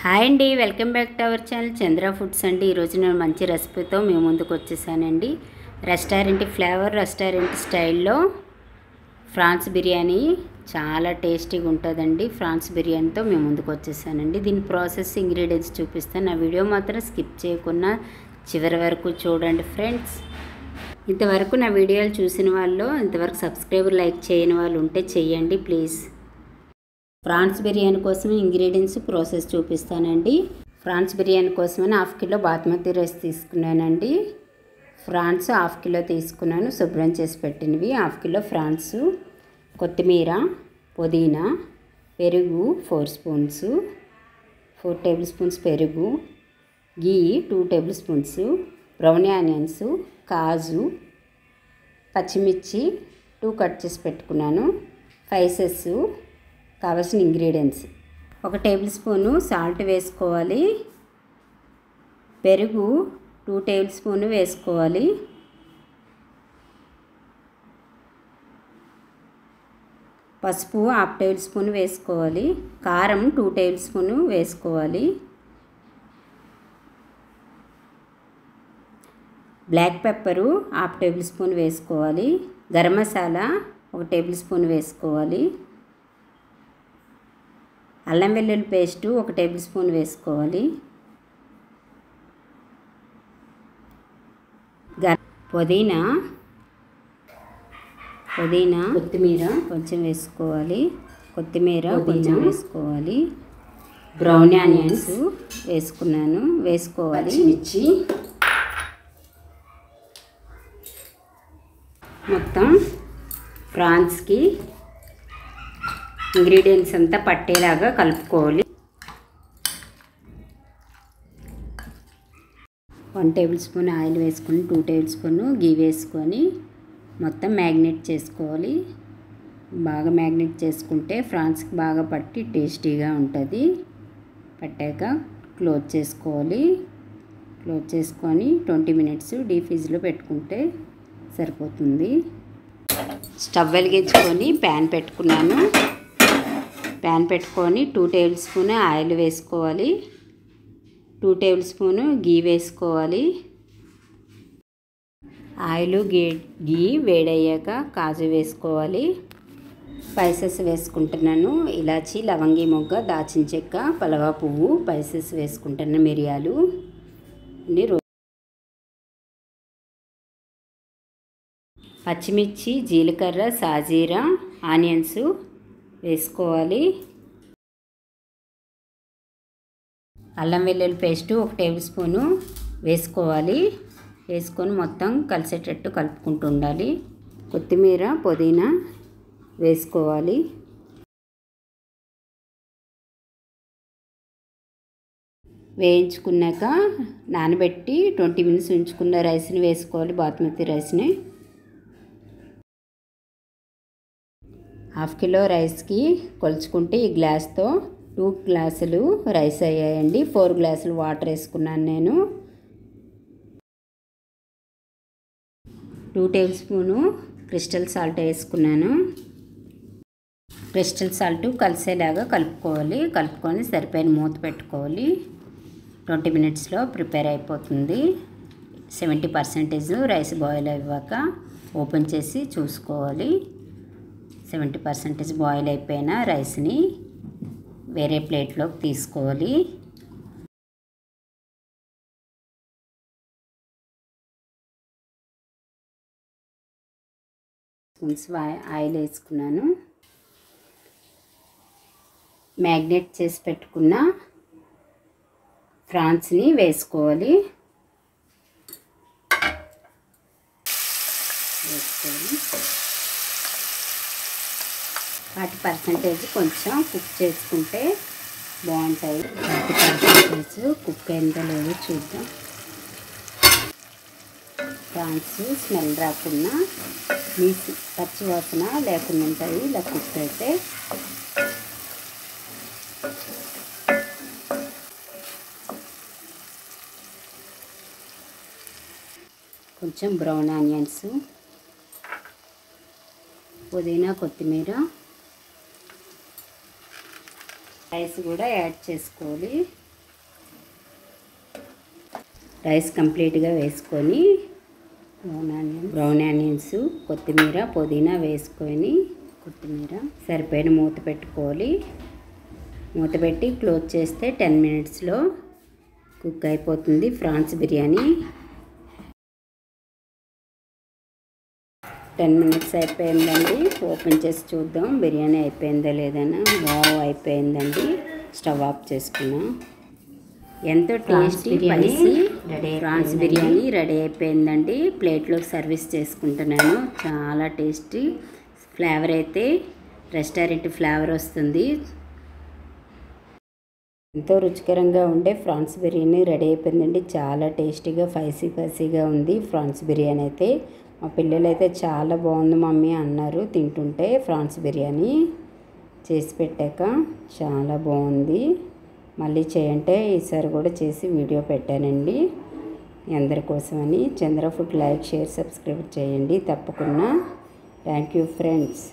Hi అండి, welcome back to our channel Chandra foods అండి. ఈరోజు నేను మంచి రెసిపీతో మీ ముందుకు వచ్చేసానండి. రెస్టారెంట్ ఫ్లేవర్, రెస్టారెంట్ స్టైల్లో ఫ్రాన్స్ బిర్యానీ చాలా టేస్టీగా ఉంటుందండి. ఫ్రాన్స్ బిర్యానీతో మీ ముందుకు వచ్చేసానండి. దీని ప్రాసెస్, ఇంగ్రీడియంట్స్ చూపిస్తాను. నా వీడియో మాత్రం స్కిప్ చేయకుండా చివరి వరకు చూడండి ఫ్రెండ్స్. ఇంతవరకు నా వీడియోలు చూసిన వాళ్ళు, ఇంతవరకు సబ్స్క్రైబర్ లైక్ చేయని వాళ్ళు ఉంటే చెయ్యండి ప్లీజ్. ఫ్రాన్స్ బిర్యానీ కోసం ఇంగ్రీడియంట్స్ ప్రాసెస్ చూపిస్తానండి. ఫ్రాన్స్ బిర్యానీ కోసమని 1/2 కిలో బాస్మతి రైస్ తీసుకున్నానండి. ఫ్రాన్స్ 1/2 కిలో తీసుకున్నాను, శుభ్రం చేసి పెట్టినవి. 1/2 కిలో ఫ్రాన్స్, కొత్తిమీర, పుదీనా, పెరుగు 4 స్పూన్స్, 4 టేబుల్ స్పూన్స్ పెరుగు, గీ 2 టేబుల్ స్పూన్స్, బ్రౌన్ ఆనియన్స్, కాజు, పచ్చిమిర్చి 2 కట్ చేసి పెట్టుకున్నాను, స్పైసెస్, కావాల్సిన ఇంగ్రీడియంట్స్ 1 టేబుల్ స్పూను సాల్ట్ వేసుకోవాలి, పెరుగు 2 టేబుల్ స్పూన్ వేసుకోవాలి, పసుపు 1/2 టేబుల్ స్పూన్ వేసుకోవాలి, కారం 2 టేబుల్ స్పూన్ వేసుకోవాలి, బ్లాక్ పెప్పరు 1/2 టేబుల్ స్పూన్ వేసుకోవాలి, గరం మసాలా 1 టేబుల్ స్పూన్ వేసుకోవాలి, అల్లం వెల్లుల్లి పేస్టు 1 టేబుల్ స్పూన్ వేసుకోవాలి, పుదీనా, కొత్తిమీర కొంచెం వేసుకోవాలి, కొంచెం వేసుకోవాలి, బ్రౌన్ ఆనియన్స్ వేసుకున్నాను, వేసుకోవాలి, మిర్చి మొత్తం ఫ్రాన్స్కి ఇంగ్రీడియంట్స్ అంతా పట్టేలాగా కలుపుకోవాలి. 1 టేబుల్ స్పూన్ ఆయిల్ వేసుకొని 2 టేబుల్ స్పూన్ గీ వేసుకొని మొత్తం మ్యాగ్నేట్ చేసుకోవాలి. బాగా మ్యాగ్నేట్ చేసుకుంటే ఫ్రాన్స్కి బాగా పట్టి టేస్టీగా ఉంటుంది. పట్టాక క్లోజ్ చేసుకోవాలి. క్లోజ్ చేసుకొని 20 మినిట్స్ డీప్ ఫ్రిడ్జ్లో పెట్టుకుంటే సరిపోతుంది. స్టవ్ వెలిగించుకొని ప్యాన్ పెట్టుకున్నాను. ప్యాన్ పెట్టుకొని 2 టేబుల్ స్పూన్ ఆయిల్ వేసుకోవాలి, 2 టేబుల్ స్పూన్ గీ వేసుకోవాలి. ఆయిల్ గీ వేడయ్యాక కాజు వేసుకోవాలి. స్పైసెస్ వేసుకుంటున్నాను. ఇలాచి, లవంగి మొగ్గ, దాచిన చెక్క, పలవ పువ్వు, స్పైసెస్ వేసుకుంటున్నాను. మిరియాలు అన్ని, పచ్చిమిర్చి, జీలకర్ర, సాజీరా, ఆనియన్స్ వేసుకోవాలి. అల్లం వెల్లుల్లి పేస్టు 1 టేబుల్ స్పూను వేసుకోవాలి. వేసుకొని మొత్తం కలిసేటట్టు కలుపుకుంటూ ఉండాలి. కొత్తిమీర, పుదీనా వేసుకోవాలి. వేయించుకున్నాక నానబెట్టి 20 మినిట్స్ ఉంచుకున్న రైస్ని వేసుకోవాలి, బాస్మతి రైస్ని. 1/2 కిలో రైస్కి కొలుచుకుంటే ఈ గ్లాస్తో 2 గ్లాసులు రైస్ అయ్యాయండి. 4 గ్లాసులు వాటర్ వేసుకున్నాను నేను. 2 టేబుల్ స్పూను క్రిస్టల్ సాల్ట్ వేసుకున్నాను. క్రిస్టల్ సాల్ట్ కలిసేలాగా కలుపుకోవాలి. కలుపుకొని సరిపోయిన మూత పెట్టుకోవాలి. 20 మినిట్స్లో ప్రిపేర్ అయిపోతుంది. 70% రైస్ బాయిల్ అయ్యాక ఓపెన్ చేసి చూసుకోవాలి. 70% బాయిల్ అయిపోయిన రైస్ని వేరే ప్లేట్లోకి తీసుకోవాలి. స్పూన్స్ ఆయిల్ వేసుకున్నాను. మ్యాగ్నేట్ చేసి పెట్టుకున్న ఫ్రాన్స్ని వేసుకోవాలి. వాటి పర్సంటేజ్ కొంచెం కుక్ చేసుకుంటే బాగుంటాయి. 40% కుక్ అయిందో లేదో చూద్దాం. ఫ్రాన్స్ స్మెల్ రాకుండా, పచ్చి వాసన లేకుండా ఉంటాయి ఇలా కుక్ అయితే. కొంచెం బ్రౌన్ ఆనియన్స్, పుదీనా, కొత్తిమీర, రైస్ కూడా యాడ్ చేసుకోవాలి. రైస్ కంప్లీట్గా వేసుకొని బ్రౌన్ ఆనియన్స్, కొత్తిమీర, పుదీనా వేసుకొని సరిపోయిన మూత పెట్టుకోవాలి. మూత పెట్టి క్లోజ్ చేస్తే 10 మినిట్స్లో కుక్ అయిపోతుంది ఫ్రాన్స్ బిర్యానీ. 10 మినిట్స్ అయిపోయిందండి. ఓపెన్ చేసి చూద్దాం బిర్యానీ అయిపోయిందా లేదన్నా. వావ్, అయిపోయిందండి. స్టవ్ ఆఫ్ చేసుకున్నాం. ఎంతో tasty spicy prawns biryani ready అయిపోయిందండి. ప్లేట్లోకి సర్వీస్ చేసుకుంటున్నాను. చాలా టేస్టీ ఫ్లేవర్ అయితే రెస్టారెంట్ ఫ్లేవర్ వస్తుంది. ఎంతో రుచికరంగా ఉండే ఫ్రాన్స్ బిర్యానీ రెడీ అయిపోయిందండి. చాలా టేస్టీగా స్పైసీగా ఉంది ఫ్రాన్స్ బిర్యానీ అయితే. మా పిల్లలు అయితే చాలా బాగుంది మమ్మీ అన్నారు తింటుంటే. ఫ్రాన్స్ బిర్యానీ చేసి పెట్టాక చాలా బాగుంది. మళ్ళీ చేయంటే ఈసారి కూడా చేసి వీడియో పెట్టానండి అందరి కోసమని. చంద్ర ఫుడ్ లైక్, షేర్, సబ్స్క్రైబ్ చేయండి తప్పకుండా. Thank you friends.